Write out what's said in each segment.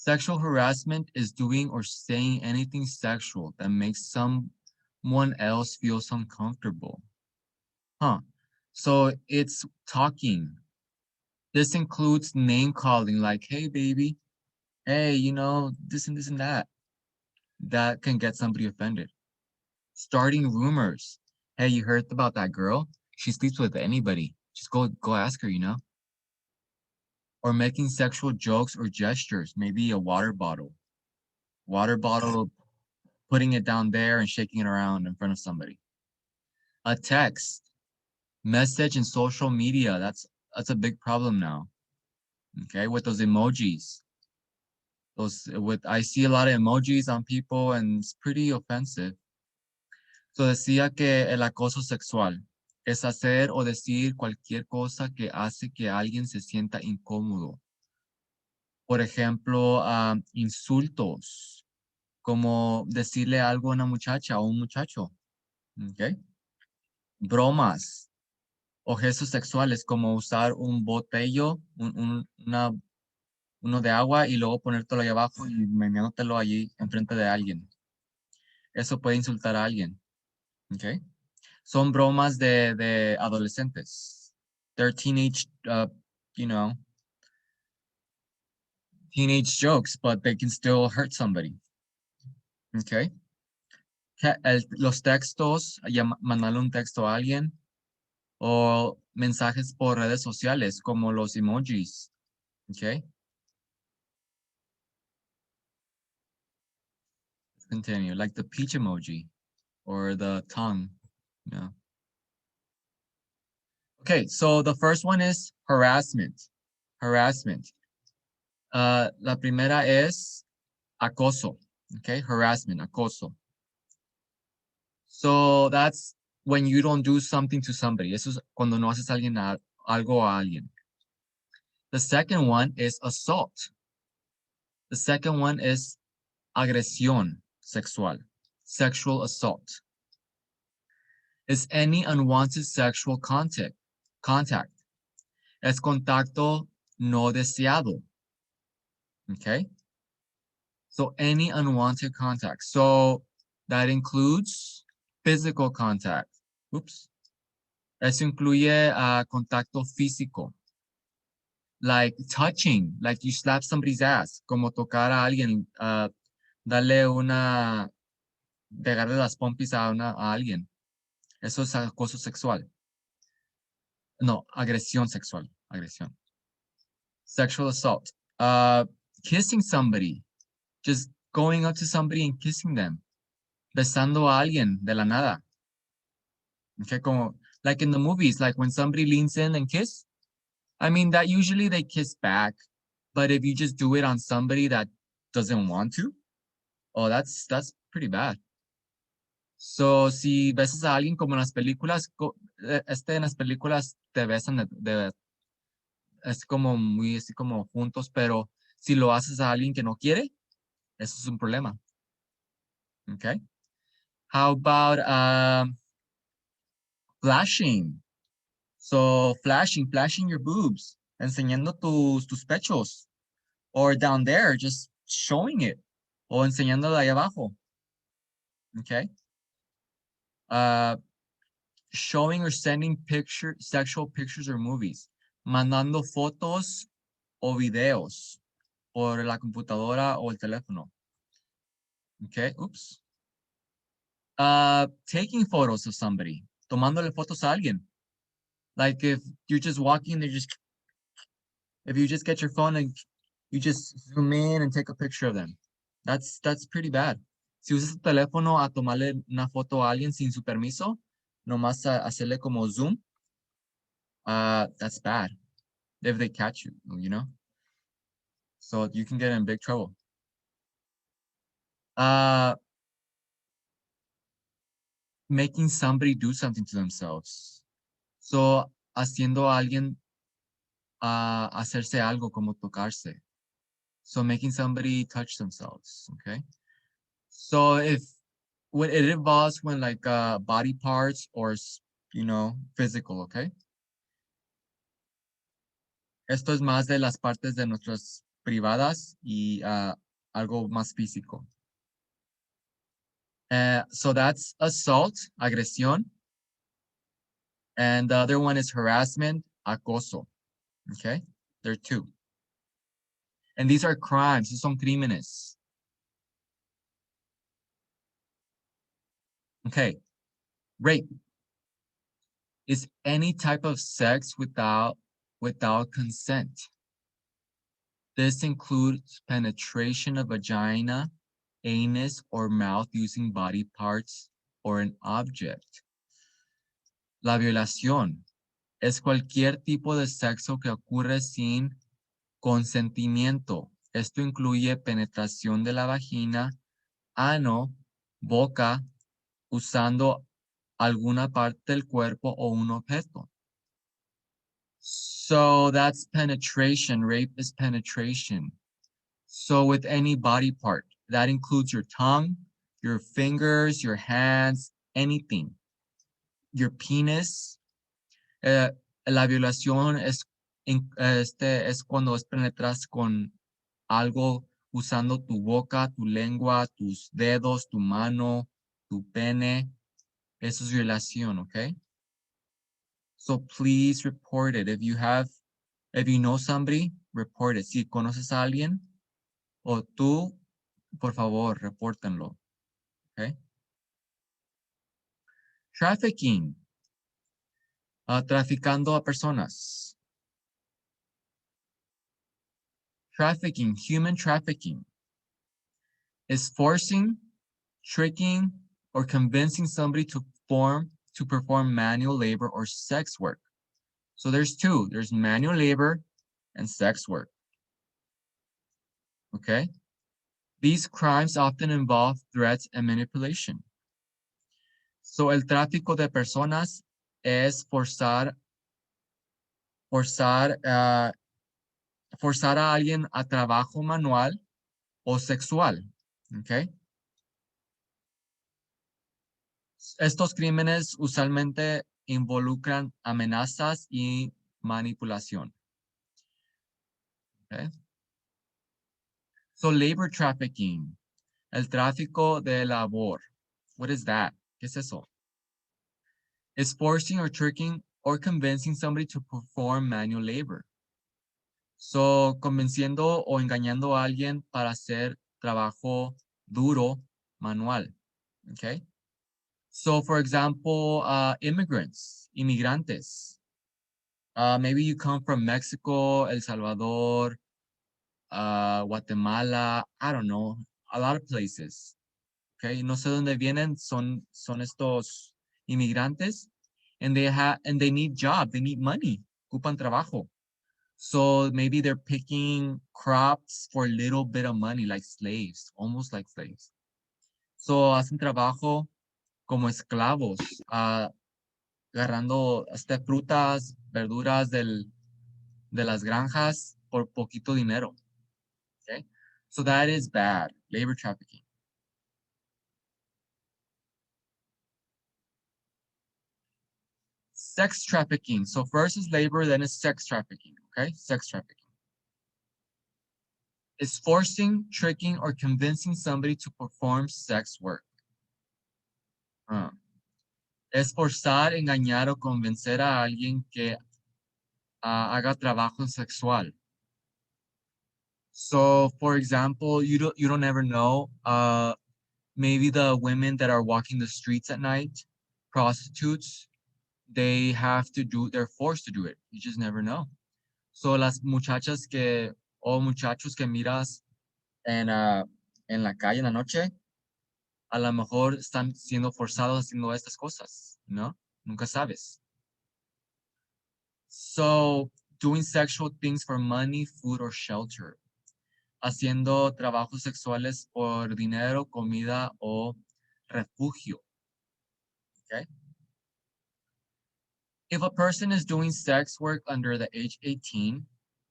Sexual harassment is doing or saying anything sexual that makes someone else feels uncomfortable. Huh. So it's talking. This includes name calling, like, hey, baby, hey, this and this and that. That can get somebody offended. Starting rumors. Hey, you heard about that girl? She sleeps with anybody. Just go ask her. Or making sexual jokes or gestures, maybe a water bottle. Water bottle, putting it down there and shaking it around in front of somebody. A text, message in social media, that's a big problem now. Okay, with those emojis. I see a lot of emojis on people and it's pretty offensive. So decía que el acoso sexual es hacer o decir cualquier cosa que hace que alguien se sienta incómodo. Por ejemplo, insultos, como decirle algo a una muchacha o un muchacho. ¿Ok? Bromas o gestos sexuales, como usar un botello, uno de agua y luego ponértelo ahí abajo y meneártelo allí enfrente de alguien. Eso puede insultar a alguien. ¿Ok? Son bromas de adolescentes. They're you know, teenage jokes, but they can still hurt somebody. Okay. Los textos, mandarle un texto a alguien o mensajes por redes sociales como los emojis. Okay. Let's continue. Like the peach emoji or the tongue. Yeah. Okay, so the first one is harassment. Harassment. La primera es acoso. Okay, harassment, acoso. So that's when you don't do something to somebody. Eso es cuando no haces algo a alguien. The second one is assault. The second one is agresión sexual, sexual assault. Is any unwanted sexual contact. Es contacto no deseado. Okay? So any unwanted contact. So that includes physical contact. Oops. Eso incluye contacto físico. Like touching, like you slap somebody's ass, como tocar a alguien, darle pegarle las pompis a alguien. Eso es acoso sexual. No, agresión sexual, agresión. Sexual assault. Kissing somebody, just going up to somebody and kissing them. Besando a alguien de la nada. Okay, como, like in the movies, like when somebody leans in and kiss, I mean, that usually they kiss back, but if you just do it on somebody that doesn't want to, oh, that's pretty bad. So, si besas a alguien como en las películas, en las películas te besan es como muy así como juntos, pero si lo haces a alguien que no quiere, eso es un problema. Okay. How about flashing? So flashing your boobs, enseñando tus pechos, or down there, just showing it, o enseñándolo ahí abajo. Okay. Showing or sending sexual pictures or movies, mandando fotos o videos por la computadora o el teléfono. Okay, oops. Taking photos of somebody, tomándole fotos a alguien. Like if you're just walking, if you just get your phone and you just zoom in and take a picture of them. That's pretty bad. Si usas tu teléfono a tomarle una foto a alguien sin su permiso, nomás hacerle como zoom, that's bad. If they catch you, So you can get in big trouble. Making somebody do something to themselves. So haciendo a alguien hacerse algo como tocarse. So making somebody touch themselves, okay? So when it involves when like body parts or physical, okay? Esto es más de las partes de nuestras privadas y algo más físico. So that's assault, agresión. And the other one is harassment, acoso. Okay, there are two. And these are crimes, esos son crímenes. Okay, rape is any type of sex without consent. This includes penetration of vagina, anus, or mouth using body parts or an object. La violación es cualquier tipo de sexo que ocurre sin consentimiento. Esto incluye penetración de la vagina, ano, boca, usando alguna parte del cuerpo o un objeto. So that's penetration. Rape is penetration. So with any body part, that includes your tongue, your fingers, your hands, anything. Your penis. La violación es cuando penetras con algo usando tu boca, tu lengua, tus dedos, tu mano, tu pene. Eso es violación, okay? So please report it. If you know somebody, report it. Si conoces a alguien o tú, por favor, repórtenlo, okay? Trafficking, traficando a personas. Trafficking, human trafficking, is forcing, tricking, or convincing somebody to perform manual labor or sex work. So there's two. There's manual labor and sex work. Okay? These crimes often involve threats and manipulation. So el tráfico de personas es forzar a alguien a trabajo manual o sexual. Okay? Estos crímenes usualmente involucran amenazas y manipulación. Okay? So labor trafficking, el tráfico de labor. What is that? ¿Qué es eso? It's forcing or tricking or convincing somebody to perform manual labor. So, convenciendo o engañando a alguien para hacer trabajo duro, manual. Okay? So, for example, inmigrantes. Maybe you come from Mexico, El Salvador, Guatemala, I don't know, a lot of places. Okay? No sé dónde vienen, son estos inmigrantes, and they need job, they need money, ocupan trabajo. So maybe they're picking crops for a little bit of money, like slaves, almost like slaves. So hacen trabajo como esclavos, agarrando frutas, verduras de las granjas por poquito dinero. Okay? So that is bad, labor trafficking. Sex trafficking. So first is labor, then is sex trafficking. Okay, sex trafficking. Is forcing, tricking, or convincing somebody to perform sex work. Es forzar, engañar o convencer a alguien que haga trabajo sexual. So, for example, you don't ever know. Maybe the women that are walking the streets at night, prostitutes, they're forced to do it. You just never know. So las muchachas o muchachos que miras en la calle en la noche, a lo mejor están siendo forzados haciendo estas cosas, ¿no? Nunca sabes. So, doing sexual things for money, food, or shelter. Haciendo trabajos sexuales por dinero, comida o refugio. Okay? If a person is doing sex work under the age 18,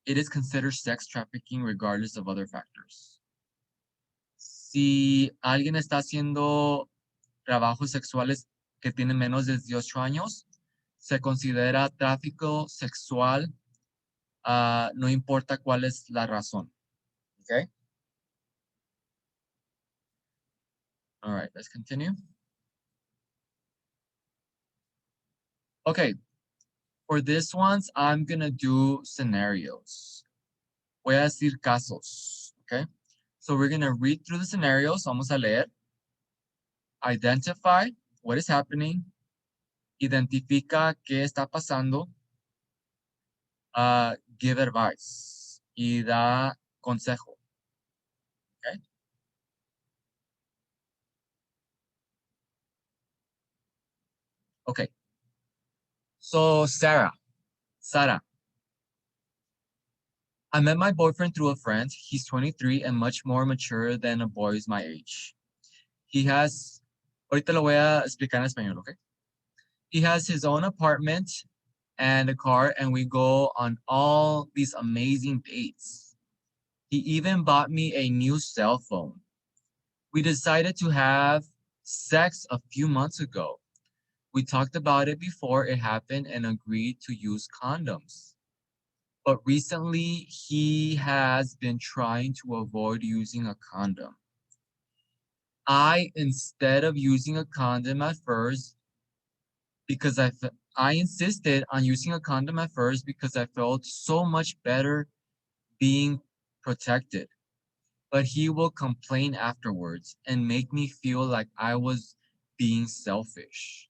it is considered sex trafficking regardless of other factors. Si alguien está haciendo trabajos sexuales que tienen menos de 18 años, se considera tráfico sexual, no importa cuál es la razón. Okay. All right, let's continue. Okay, for this ones, I'm gonna do scenarios. Voy a decir casos, okay? So we're gonna read through the scenarios. Vamos a leer. Identify what is happening. Identifica qué está pasando. Give advice. Y da consejo, okay? Okay. So Sarah. I met my boyfriend through a friend. He's 23 and much more mature than a boys my age. He has, ahorita lo voy a explicar en español, okay? He has his own apartment and a car, and we go on all these amazing dates. He even bought me a new cell phone. We decided to have sex a few months ago. We talked about it before it happened and agreed to use condoms. But recently, he has been trying to avoid using a condom. Instead of using a condom at first, because I insisted on using a condom at first because I felt so much better being protected. But he will complain afterwards and make me feel like I was being selfish.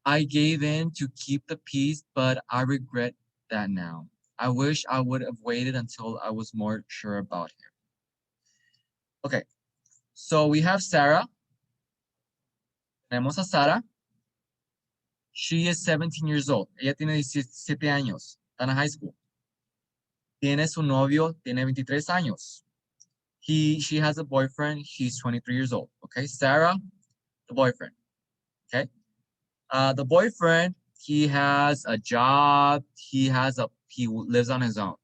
I gave in to keep the peace, but I regret that now. I wish I would have waited until I was more sure about him. Okay, so we have Sarah. Tenemos a Sara. She is 17 years old. Ella tiene 17 años. Está en high school. Tiene su novio, tiene 23 años. She has a boyfriend. He's 23 years old. Okay, Sarah, the boyfriend. Okay, the boyfriend, he has a job. He lives on his own.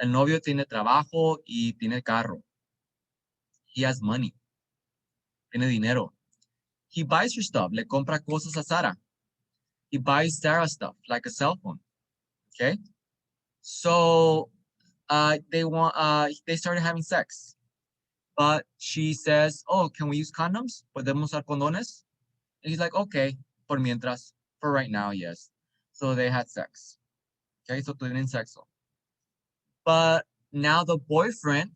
El novio tiene trabajo y tiene carro. He has money. Tiene dinero. He buys her stuff. Le compra cosas a Sara. He buys Sarah stuff, like a cell phone. Okay, so they started having sex. But she says, "Oh, can we use condoms? ¿Podemos usar condones?" And he's like, "Okay, por mientras, for right now, yes." So they had sex. Okay, so tienen sexo. But now the boyfriend,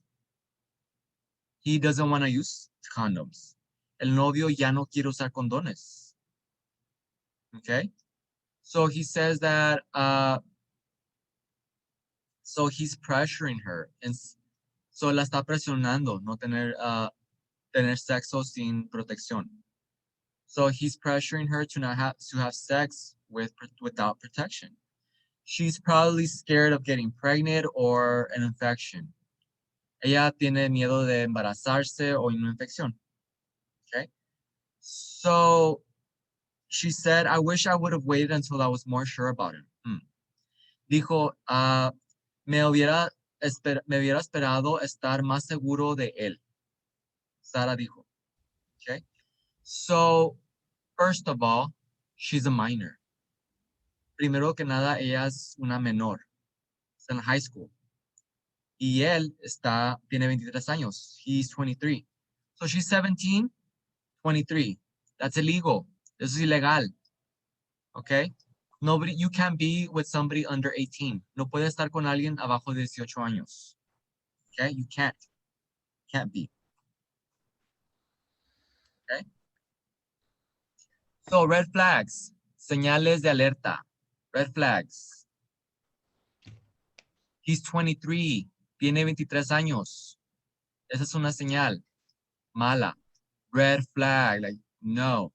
he doesn't want to use condoms. El novio ya no quiere usar condones. Okay, so he says that, so he's pressuring her, and so la está presionando no tener sexo sin protección. So he's pressuring her to not have sex without protection. She's probably scared of getting pregnant or an infection. Ella tiene miedo de embarazarse o una infección. Okay. So she said, I wish I would have waited until I was more sure about him. Dijo, me hubiera esperado estar más seguro de él. Sara dijo. Okay. So, first of all, she's a minor. Primero que nada, ella es una menor. Está en high school. Y él tiene 23 años. He's 23. So she's 17, 23. That's illegal. Eso es ilegal. Okay? You can't be with somebody under 18. No puede estar con alguien abajo de 18 años. Okay? You can't. Can't be. Okay? So red flags. Señales de alerta. Red flags. He's 23. Tiene 23 años. Esa es una señal. Mala. Red flag. Like, no.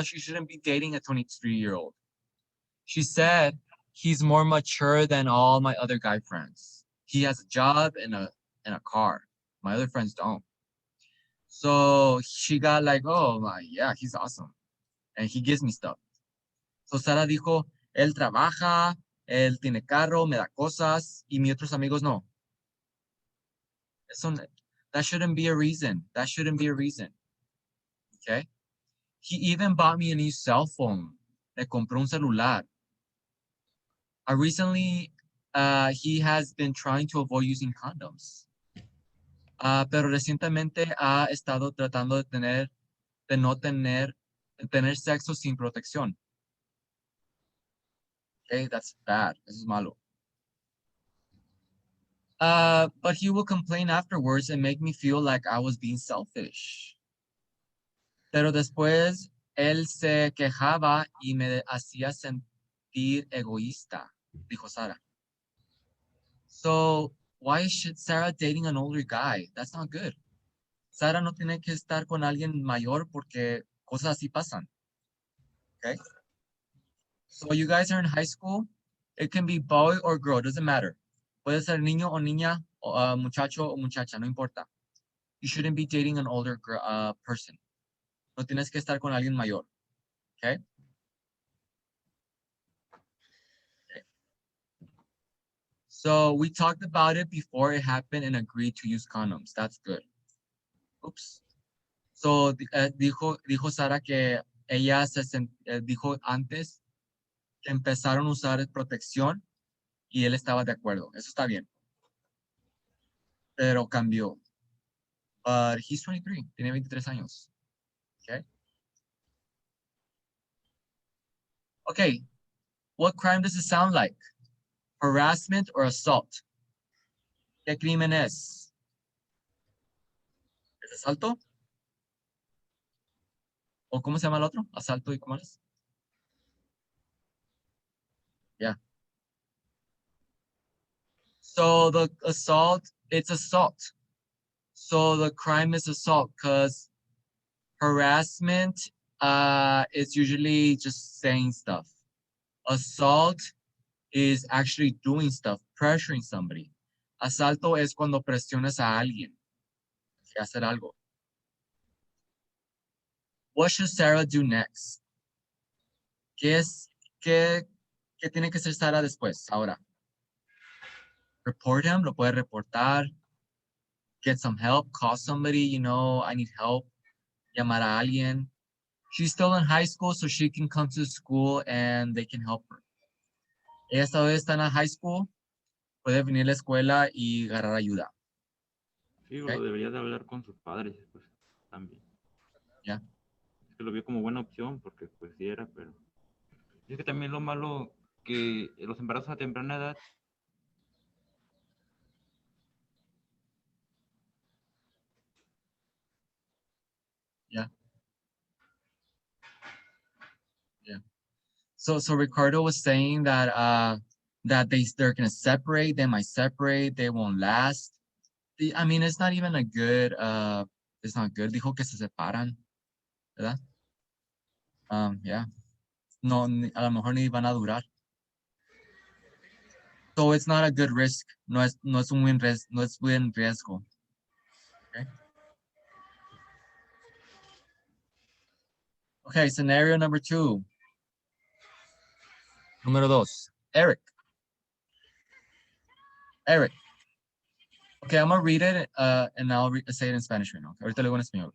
She shouldn't be dating a 23-year-old. She said he's more mature than all my other guy friends. He has a job and a car. My other friends don't. So she got like, oh my, yeah, he's awesome. And he gives me stuff. So Sara dijo, él trabaja, él tiene carro, me da cosas, y mis otros amigos no. That shouldn't be a reason. That shouldn't be a reason. Okay? He even bought me a new cell phone. Le compró un celular. I recently he has been trying to avoid using condoms. Pero recientemente ha estado tratando de no tener sexo sin protección. Okay, that's bad. Eso es malo. But he will complain afterwards and make me feel like I was being selfish. Pero después él se quejaba y me hacía sentir egoísta, dijo Sara. So, why should Sarah dating an older guy? That's not good. Sara no tiene que estar con alguien mayor porque cosas así pasan. Okay? So, you guys are in high school. It can be boy or girl, doesn't matter. Puede ser niño o niña, o, muchacho o muchacha, no importa. You shouldn't be dating an older person. No tienes que estar con alguien mayor. Okay? Okay. So we talked about it before it happened and agreed to use condoms. That's good. Oops. So dijo Sara que ella dijo antes que empezaron a usar protección y él estaba de acuerdo. Eso está bien. Pero cambió. But he's 23. Tiene 23 años. Okay. Okay. What crime does it sound like? Harassment or assault? ¿Qué crimen es? ¿Es asalto? ¿O cómo se llama el otro? ¿Asalto y cómo es? Yeah. So the assault, it's assault. So the crime is assault because harassment is usually just saying stuff. Assault is actually doing stuff, pressuring somebody. Asalto es cuando presionas a alguien que hacer algo. What should Sarah do next? ¿Qué tiene que hacer Sarah después, ahora? Report him, lo puede reportar, get some help, call somebody, I need help, llamar a alguien. She's still in high school, so she can come to school and they can help her. Ella todavía está en la high school, puede venir a la escuela y agarrar ayuda. Sí, Okay? lo debería de hablar con sus padres, pues, también. Yeah. Es que lo vio como buena opción, porque pues sí era, pero... Es que también lo malo que los embarazos a temprana edad... Yeah. Yeah. So Ricardo was saying that that they're gonna separate, they might separate, they won't last. I mean, it's not even a good it's not good. Dijo que se separan, ¿verdad? Yeah. No, a lo mejor ni van a durar. So it's not a good risk. No es un no es buen riesgo. Okay. Okay, scenario number 2. Número 2. Eric. Eric. Okay, I'm gonna read it and I'll say it in Spanish right now. Ahorita lo digo en español.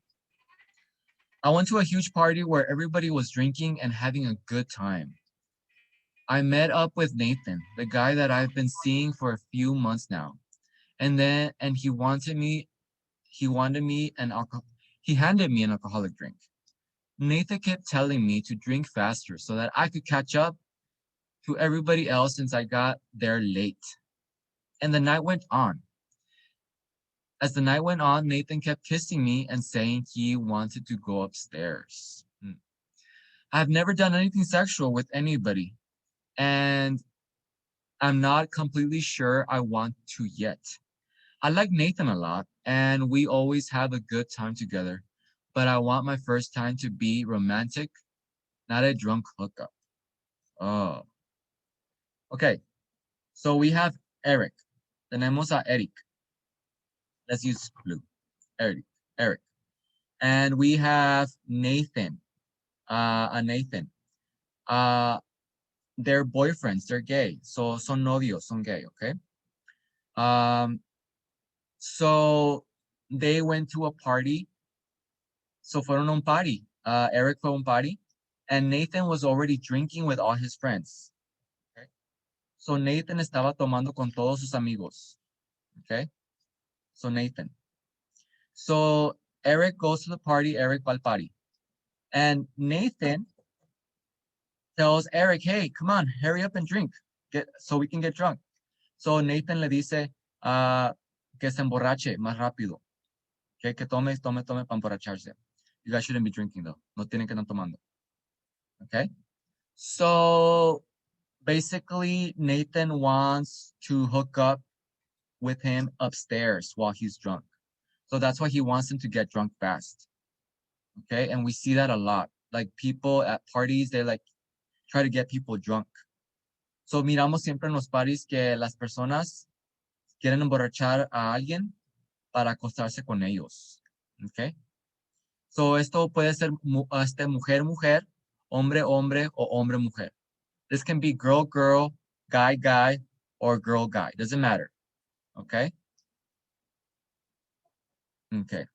I went to a huge party where everybody was drinking and having a good time. I met up with Nathan, the guy that I've been seeing for a few months now. And he wanted me he handed me an alcoholic drink. Nathan kept telling me to drink faster so that I could catch up to everybody else since I got there late. And the night went on. As the night went on, Nathan kept kissing me and saying he wanted to go upstairs. I've never done anything sexual with anybody, and I'm not completely sure I want to yet. I like Nathan a lot, and we always have a good time together, but I want my first time to be romantic, not a drunk hookup. Oh. Okay, so we have Eric. Tenemos a Eric. Let's use blue. Eric. And we have Nathan. A Nathan. They're boyfriends, they're gay. So son novios, son gay, okay? So they went to a party. So fueron a un party. Eric fue a un party. And Nathan was already drinking with all his friends. Okay? So Nathan estaba tomando con todos sus amigos. Okay? So Nathan. So Eric goes to the party, Eric va al party. And Nathan tells Eric, hey, come on, hurry up and drink so we can get drunk. So Nathan le dice que se emborrache más rápido. Okay? Que tome para emborracharse. You guys shouldn't be drinking though. No tienen que estar tomando. Okay? So basically, Nathan wants to hook up with him upstairs while he's drunk. So that's why he wants him to get drunk fast. Okay? And we see that a lot. Like people at parties, they like try to get people drunk. So miramos siempre en los parties que las personas quieren emborrachar a alguien para acostarse con ellos. Okay? So esto puede ser mujer, mujer, hombre, hombre, o hombre, mujer. This can be girl, girl, guy, guy, or girl, guy. Doesn't matter. Okay? Okay.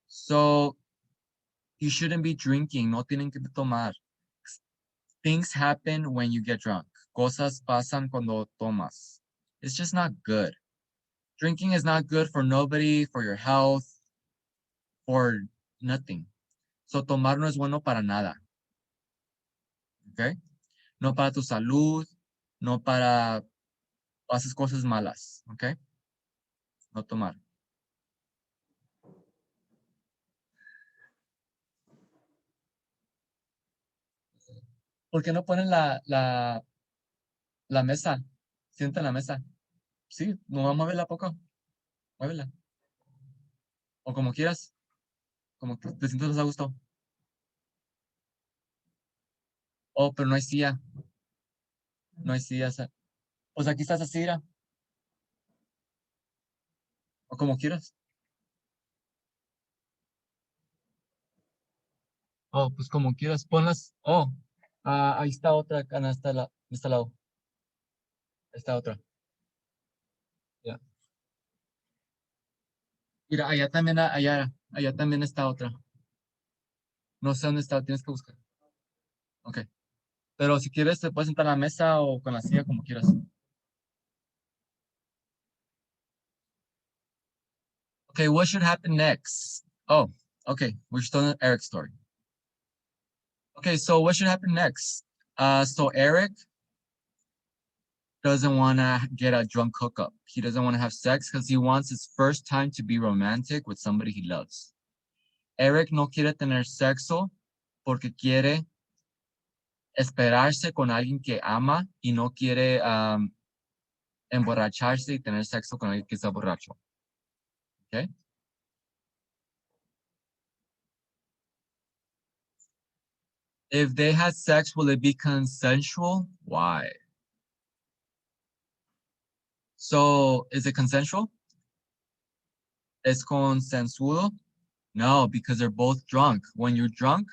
So you shouldn't be drinking. No tienen que tomar. Things happen when you get drunk. Cosas pasan cuando tomas. It's just not good. Drinking is not good for nobody, for your health, for nothing. So tomar no es bueno para nada. Okay? No para tu salud, no para haces cosas malas. Okay? No tomar. ¿Por qué no ponen la mesa? Sienta en la mesa. Sí, no vamos a moverla poco. Muévela. O como quieras. Como que te sientas más a gusto. Oh, pero no hay silla. No hay silla. Pues aquí estás así, mira. O como quieras. Oh, pues como quieras. Ponlas. Oh, ahí está otra canasta de este lado. Esta otra. Ya. Mira, allá también está otra. No sé dónde está, tienes que buscar. Ok. Pero si quieres, te puedes sentar en la mesa o con la silla, como quieras. Okay, what should happen next? Oh, okay. We're still in Eric's story. Okay, so what should happen next? So Eric doesn't want to get a drunk hookup. He doesn't want to have sex because he wants his first time to be romantic with somebody he loves. Eric no quiere tener sexo porque quiere esperarse con alguien que ama y no quiere emborracharse y tener sexo con alguien que está borracho. Okay? If they had sex, will it be consensual? Why? So, is it consensual? Es consensuado? No, because they're both drunk. When you're drunk,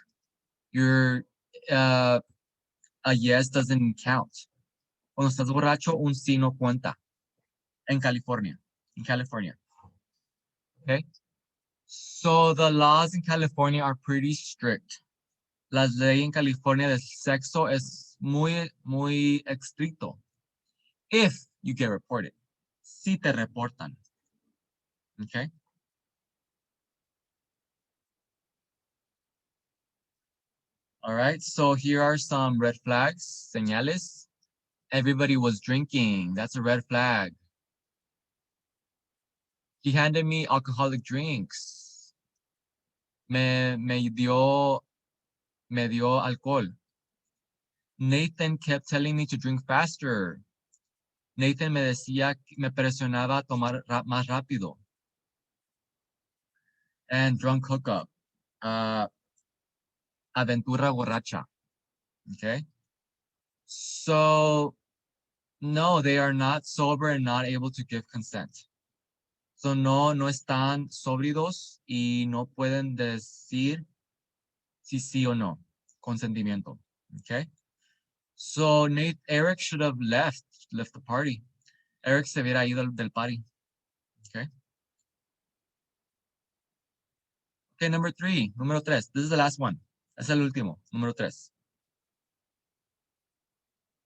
your a yes doesn't count. Cuando estás borracho, un sí no cuenta. In California. In California. Okay? So the laws in California are pretty strict. Las leyes en California de sexo es muy estricto. If you get reported. Si te reportan. Okay? All right, so here are some red flags, señales. Everybody was drinking. That's a red flag. He handed me alcoholic drinks. Me dio alcohol. Nathan kept telling me to drink faster. Nathan me presionaba a tomar más rápido. And drunk hookup. Aventura borracha. Okay? So, no, they are not sober and not able to give consent. So no están sóbridos y no pueden decir si sí o no. Consentimiento. Okay? So Eric should have left the party. Eric se hubiera ido del party. Okay? Okay, número tres. This is the last one. Es el último, número tres.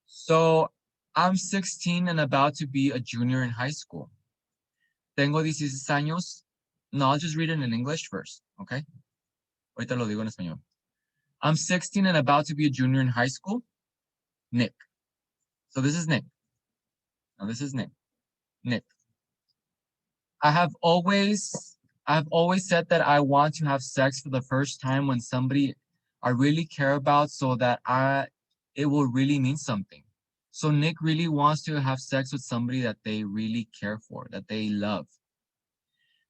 So I'm 16 and about to be a junior in high school. Tengo 16 años. No, I'll just read it in English first, okay? Ahorita lo digo en español. I'm 16 and about to be a junior in high school. Nick. So this is Nick. Now this is Nick. Nick. I have always said that I want to have sex for the first time when somebody I really care about so that it will really mean something. So Nick really wants to have sex with somebody that they really care for, that they love.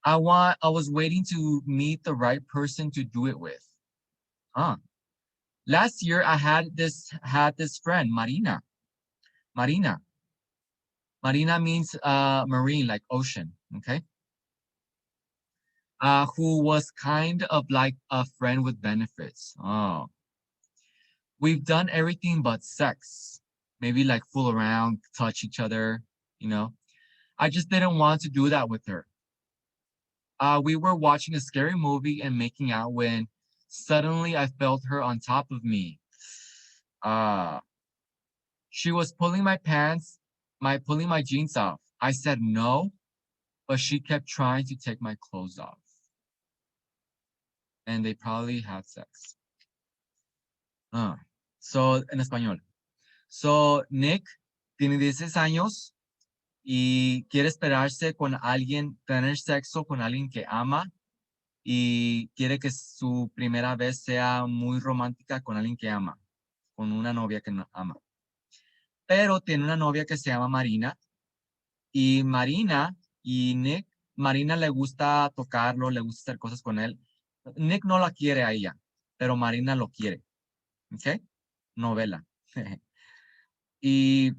I was waiting to meet the right person to do it with. Huh. Last year I had this friend, Marina. Marina. Marina means marine, like ocean, okay? Who was kind of like a friend with benefits. Oh, we've done everything but sex. Maybe like fool around, touch each other, you know. I just didn't want to do that with her. We were watching a scary movie and making out when suddenly I felt her on top of me. Uh, she was pulling my pants, pulling my jeans off. I said no, but she kept trying to take my clothes off. And they probably had sex. So, en español. So, Nick tiene 16 años y quiere esperarse con alguien, tener sexo con alguien que ama y quiere que su primera vez sea muy romántica con alguien que ama, con una novia que ama. Pero tiene una novia que se llama Marina y Marina le gusta tocarlo, le gusta hacer cosas con él. Nick no la quiere a ella, pero Marina lo quiere. ¿Ok? Novela. Y,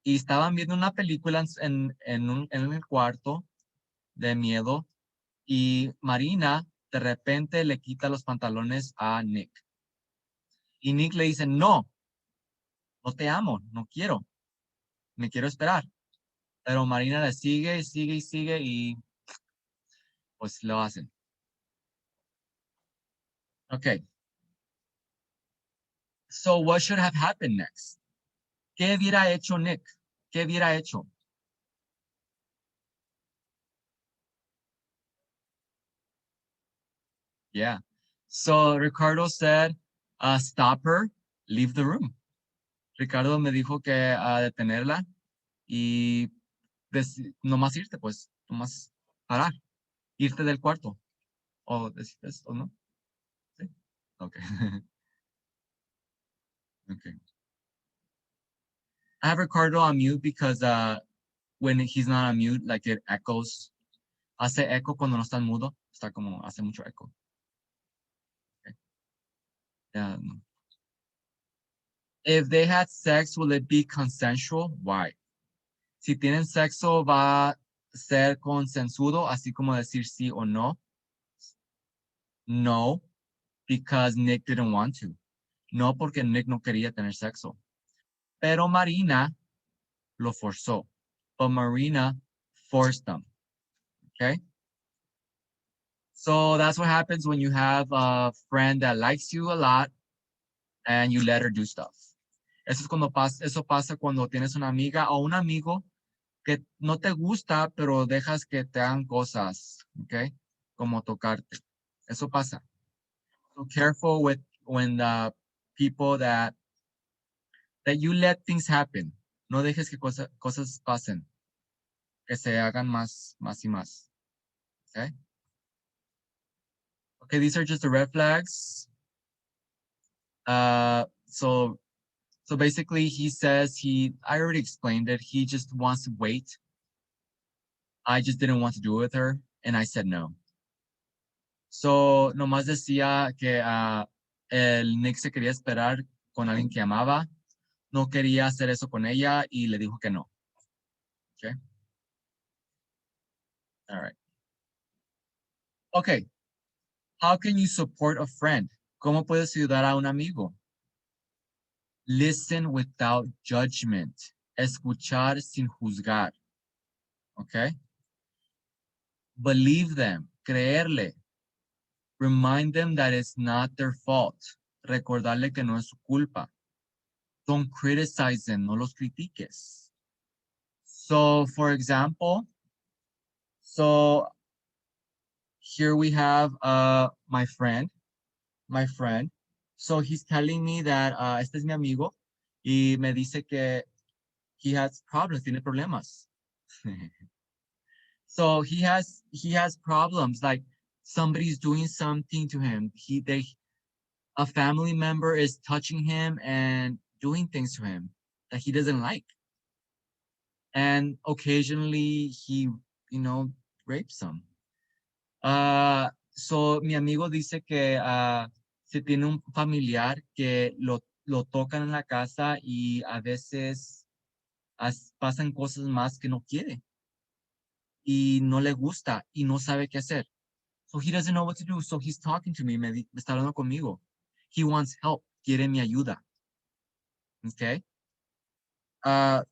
y estaban viendo una película en el cuarto de miedo y Marina de repente le quita los pantalones a Nick. Y Nick le dice, no, no te amo, no quiero, me quiero esperar. Pero Marina le sigue y sigue y sigue y pues lo hacen. Okay. So what should have happened next? ¿Qué hubiera hecho Nick? ¿Qué hubiera hecho? Yeah. So Ricardo said, stop her, leave the room. Ricardo me dijo que detenerla y nomás irte, pues, nomás parar, irte del cuarto. O decir o no. Sí. Okay. Okay. I have Ricardo on mute because when he's not on mute, like it echoes. Hace eco cuando no está mudo. Está como, hace mucho eco. Okay. Yeah, no. If they had sex, will it be consensual? Why? Si tienen sexo, va a ser consensuado, así como decir sí o no. No, because Nick didn't want to. No porque Nick no quería tener sexo. Pero Marina lo forzó. But Marina forced them. Okay? So that's what happens when you have a friend that likes you a lot and you let her do stuff. Eso pasa cuando tienes una amiga o un amigo que no te gusta, pero dejas que te hagan cosas, okay? Como tocarte. Eso pasa. So careful with when the people that you let things happen. No dejes que cosas pasen, que se hagan más y más. Okay? Okay, these are just the red flags. So basically he says I already explained it. He just wants to wait. I just didn't want to do it with her and I said no. So nomás decía que el Nick se quería esperar con alguien que amaba. No quería hacer eso con ella y le dijo que no. Okay. All right. Okay. How can you support a friend? ¿Cómo puedes ayudar a un amigo? Listen without judgment. Escuchar sin juzgar. Okay. Believe them. Creerle. Remind them that it's not their fault. Recordarle que no es su culpa. Don't criticize them. No los critiques. So for example, so here we have my friend. So he's telling me that este es mi amigo y me dice que he has problems, tiene problemas. So he has problems like somebody's doing something to him. A family member is touching him and doing things to him that he doesn't like. And occasionally he, you know, rapes them. So mi amigo dice que si tiene un familiar que lo tocan en la casa y a veces pasan cosas más que no quiere y no le gusta y no sabe qué hacer. So he doesn't know what to do. So he's talking to me, me está hablando conmigo. He wants help, quiere mi ayuda. Okay? Uh,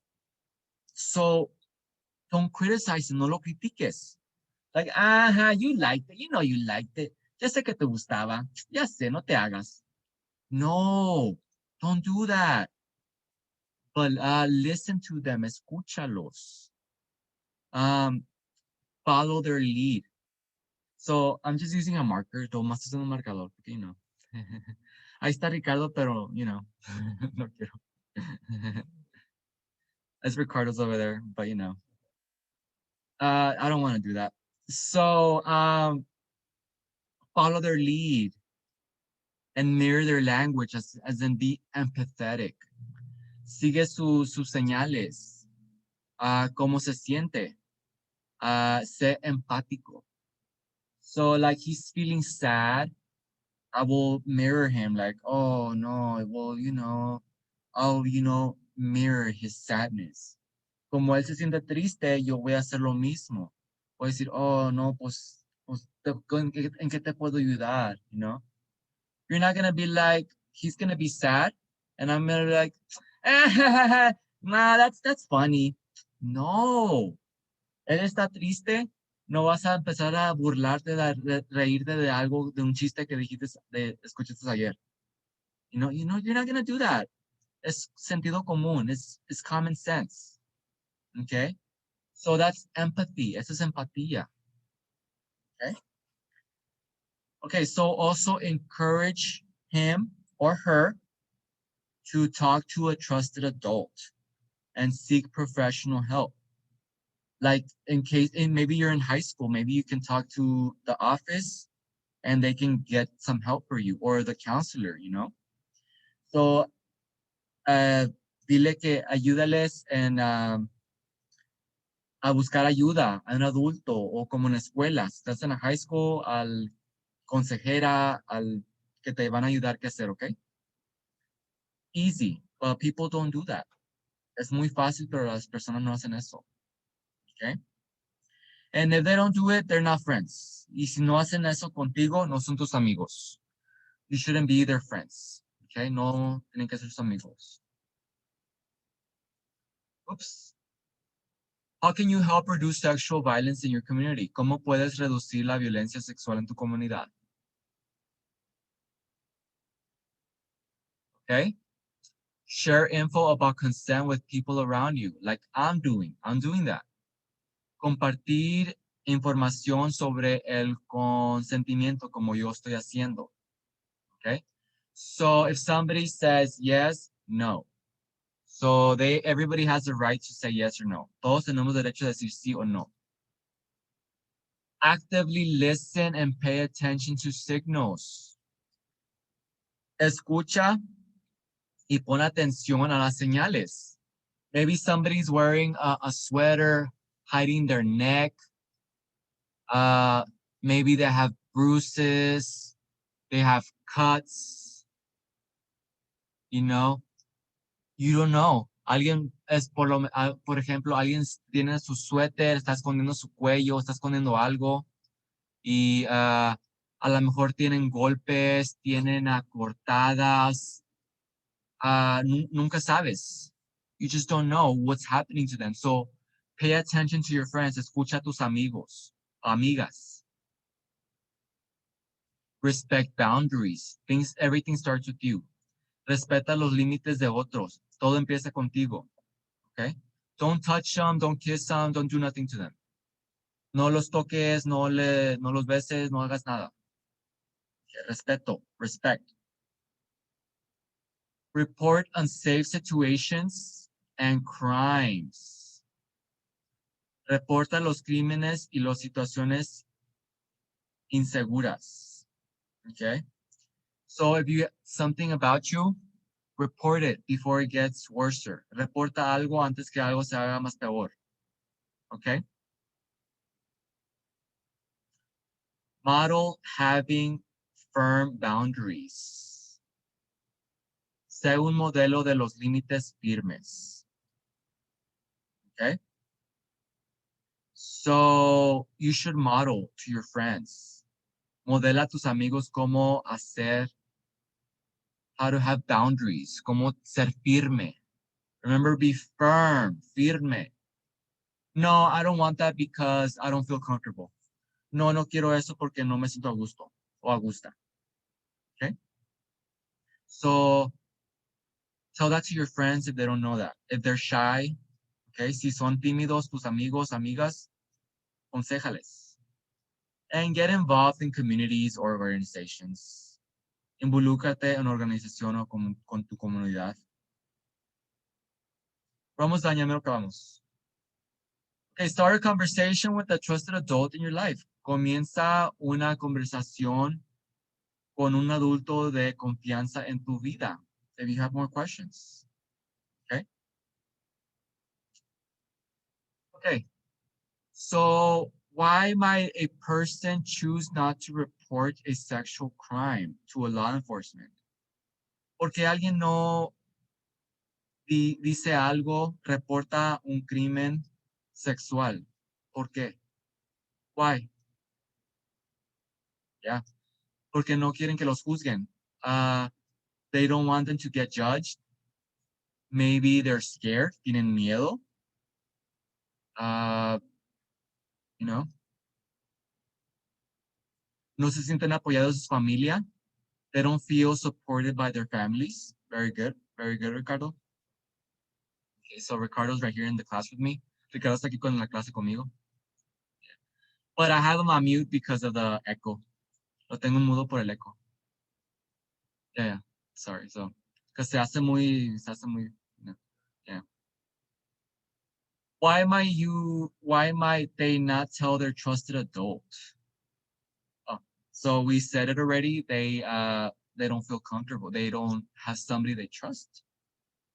so don't criticize him, no lo critiques. Like, you liked it. You know you liked it. Ya sé que te gustaba. Ya sé, no te hagas. No, don't do that. But listen to them, escúchalos. Um, follow their lead. So I'm just using a marker. Tomás es un marcador, porque, you know. Ahí está Ricardo, pero, you know, no quiero. As Ricardo's over there, but, you know. I don't want to do that. So follow their lead and mirror their language as in be empathetic. Sigue sus señales. Cómo se siente. Sé empático. So like he's feeling sad, I will mirror him like, oh no, well, I'll mirror his sadness. Como él se siente triste, yo voy a hacer lo mismo. Voy a decir, oh no, pues ¿en qué te puedo ayudar? You know? You're not gonna be like, he's gonna be sad, and I'm gonna be like, nah, that's funny. No, él está triste, no vas a empezar a burlarte, reírte de algo, de un chiste que dijiste, escuchaste ayer. You're not gonna do that. Es sentido común, it's common sense. Okay? So that's empathy. Eso es empatía. Okay? Okay, so also encourage him or her to talk to a trusted adult and seek professional help. Like maybe you're in high school, maybe you can talk to the office and they can get some help for you or the counselor. So, dile que ayúdales a buscar ayuda a un adulto o como en escuelas. Estás en la high school, al consejera, al que te van a ayudar qué hacer, ¿ok? Easy, but people don't do that. Es muy fácil, pero las personas no hacen eso, ¿ok? And if they don't do it, they're not friends. Y si no hacen eso contigo, no son tus amigos. You shouldn't be their friends, ¿ok? No tienen que ser sus amigos. Oops. How can you help reduce sexual violence in your community? ¿Cómo puedes reducir la violencia sexual en tu comunidad? Okay? Share info about consent with people around you, like I'm doing. I'm doing that. Compartir información sobre el consentimiento como yo estoy haciendo. Okay? So if somebody says yes, no. So everybody has the right to say yes or no. Todos tenemos derecho a decir sí o no. Actively listen and pay attention to signals. Escucha y pon atención a las señales. Maybe somebody's wearing a sweater, hiding their neck. Maybe they have bruises, they have cuts, you don't know. Alguien es por ejemplo, alguien tiene su suéter, está escondiendo su cuello, está escondiendo algo y a lo mejor tienen golpes, tienen cortadas. Nunca sabes. You just don't know what's happening to them. So pay attention to your friends. Escucha a tus amigos, amigas. Respect boundaries. Everything starts with you. Respeta los límites de otros. Todo empieza contigo. Okay? Don't touch them, don't kiss them, don't do nothing to them. No los toques, no los beses, no hagas nada. Okay, respeto, respect. Report unsafe situations and crimes. Reporta los crímenes y las situaciones inseguras. Okay? So if you something about you, report it before it gets worse. Reporta algo antes que algo se haga más peor. Okay? Model having firm boundaries. Sé un modelo de los límites firmes. Okay? So you should model to your friends. Modela a tus amigos cómo hacer, how to have boundaries, cómo ser firme. Remember, be firm, firme. No, I don't want that because I don't feel comfortable. No, no quiero eso porque no me siento a gusto o a gusta. Okay? So tell that to your friends if they don't know that. If they're shy, okay? Si son tímidos tus amigos, amigas, conséjales. And get involved in communities or organizations. Involúcrate en organización o con tu comunidad. Vamos, dañame lo que vamos. Okay, start a conversation with a trusted adult in your life. Comienza una conversación con un adulto de confianza en tu vida. If you have more questions. Okay. Okay. So why might a person choose not to report a sexual crime to a law enforcement? Porque alguien no dice algo, reporta un crimen sexual. ¿Por qué? Why? Yeah. Porque no quieren que los juzguen. They don't want them to get judged. Maybe they're scared, tienen miedo. You know, no se sienten apoyados de su familia. They don't feel supported by their families. Very good, Ricardo. Okay, so Ricardo's right here in the class with me. Ricardo está aquí con la clase conmigo. But I have him on mute because of the echo. Lo tengo en mudo por el eco. Yeah. Sorry. So, because se hace muy, yeah. Why might they not tell their trusted adult? Oh, so we said it already. They don't feel comfortable. They don't have somebody they trust.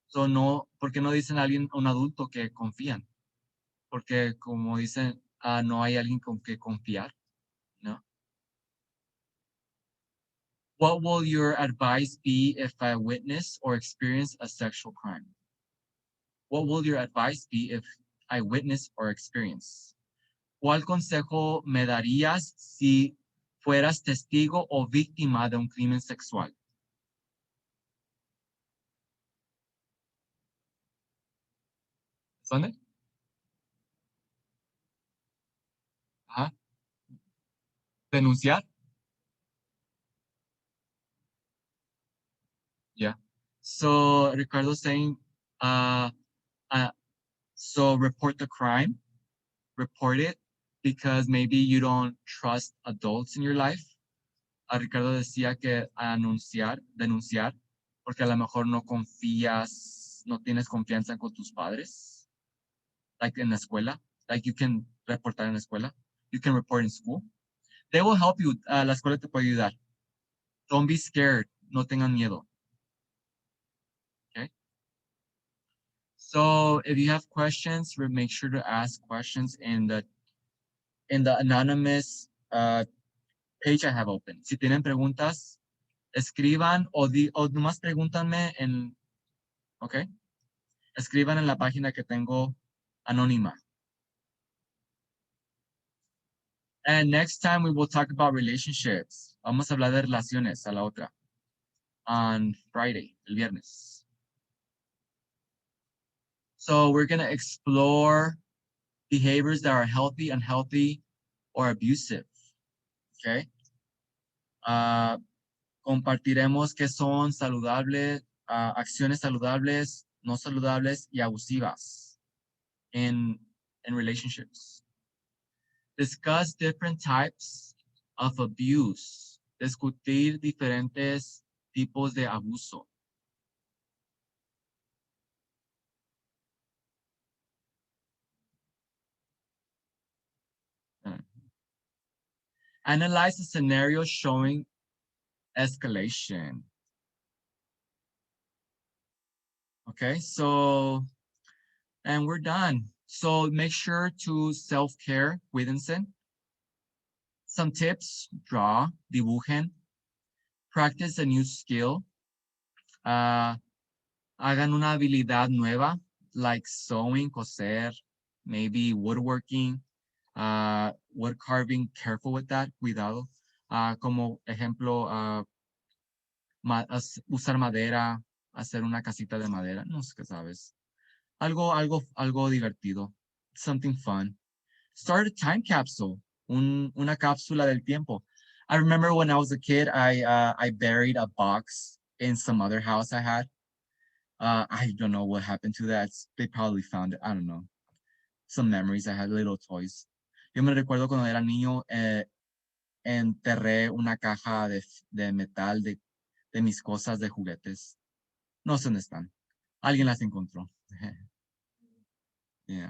So no, ¿por qué no dicen a alguien, un adulto que confían? Porque como dicen, no hay alguien con que confiar, ¿no? What will your advice be if I witness or experience a sexual crime? What will your advice be if I witness or experience? ¿Cuál consejo me darías si fueras testigo o víctima de un crimen sexual? ¿Dónde? Ajá. ¿Denunciar? Yeah. So Ricardo's saying, uh, so report the crime, report it, because maybe you don't trust adults in your life. Ricardo decía que denunciar, porque a lo mejor no confías, no tienes confianza con tus padres, like en la escuela, like you can reportar en la escuela, you can report in school. They will help you, la escuela te puede ayudar. Don't be scared, no tengan miedo. Okay? So if you have questions, make sure to ask questions in the anonymous page I have open. Si tienen preguntas, escriban o nomás pregúntanme en, ¿ok? Escriban en la página que tengo anónima. And next time we will talk about relationships. Vamos a hablar de relaciones a la otra. On Friday, el viernes. So we're going to explore behaviors that are healthy, unhealthy, or abusive. Okay? Compartiremos qué son saludables, acciones saludables, no saludables y abusivas. in relationships. Discuss different types of abuse. Discutir diferentes tipos de abuso. Analyze the scenario showing escalation. Okay, so, and we're done. So make sure to self-care, cuídense. Some tips, draw, dibujen, practice a new skill, hagan una habilidad nueva, like sewing, coser, maybe woodworking, wood carving, careful with that, cuidado. Como ejemplo, usar madera, hacer una casita de madera, no sé qué sabes. Algo divertido, something fun. Start a time capsule, una cápsula del tiempo. I remember when I was a kid, I buried a box in some other house I had. I don't know what happened to that. They probably found it. I don't know. Some memories. I had little toys. Yo me recuerdo cuando era niño, enterré una caja de metal de mis cosas de juguetes. No sé dónde están. Alguien las encontró. Yeah.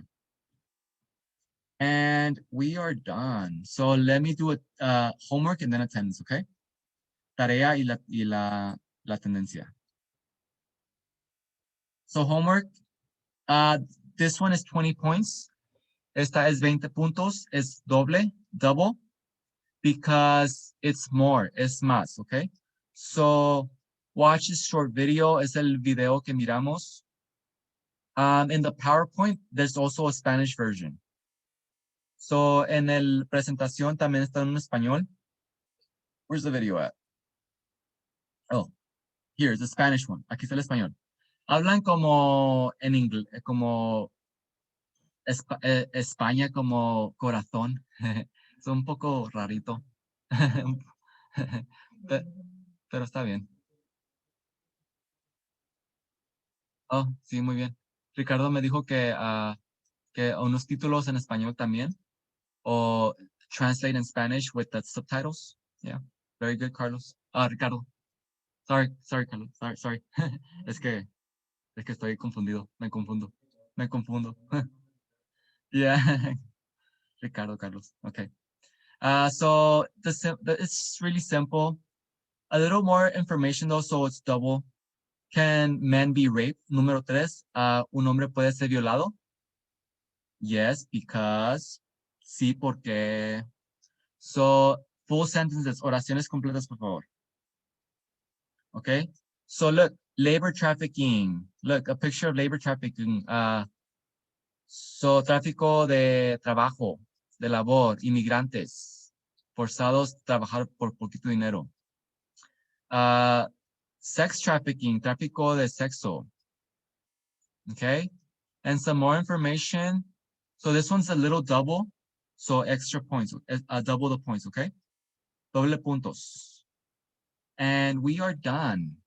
And we are done. So let me do a homework and then attendance, okay? Tarea la tendencia. So homework, this one is 20 points. Esta es 20 puntos, es double, because it's more, es más, okay? So watch this short video, es el video que miramos. In the PowerPoint, there's also a Spanish version. So en el presentación también está en español. Where's the video at? Oh, here's the Spanish one. Aquí está el español. Hablan como en inglés, como España como corazón. Es un poco rarito. Pero está bien. Oh, sí, muy bien. Ricardo me dijo que unos títulos en español también, o translate in Spanish with the subtitles. Yeah, very good, Carlos. Ricardo. Sorry, Carlos. Sorry. Es que, es que estoy confundido. Me confundo. Yeah. Ricardo, Carlos. Okay. So it's really simple. A little more information though, so it's double. Can men be raped? Número 3, un hombre puede ser violado. Yes, because. Sí, porque. So, full sentences, oraciones completas, por favor. Okay. So look, labor trafficking. Look, a picture of labor trafficking. So, tráfico de trabajo, de labor, inmigrantes, forzados a trabajar por poquito dinero. Sex trafficking, tráfico de sexo. Okay, and some more information. So this one's a little double, so extra points, double the points, okay? Doble puntos. And we are done.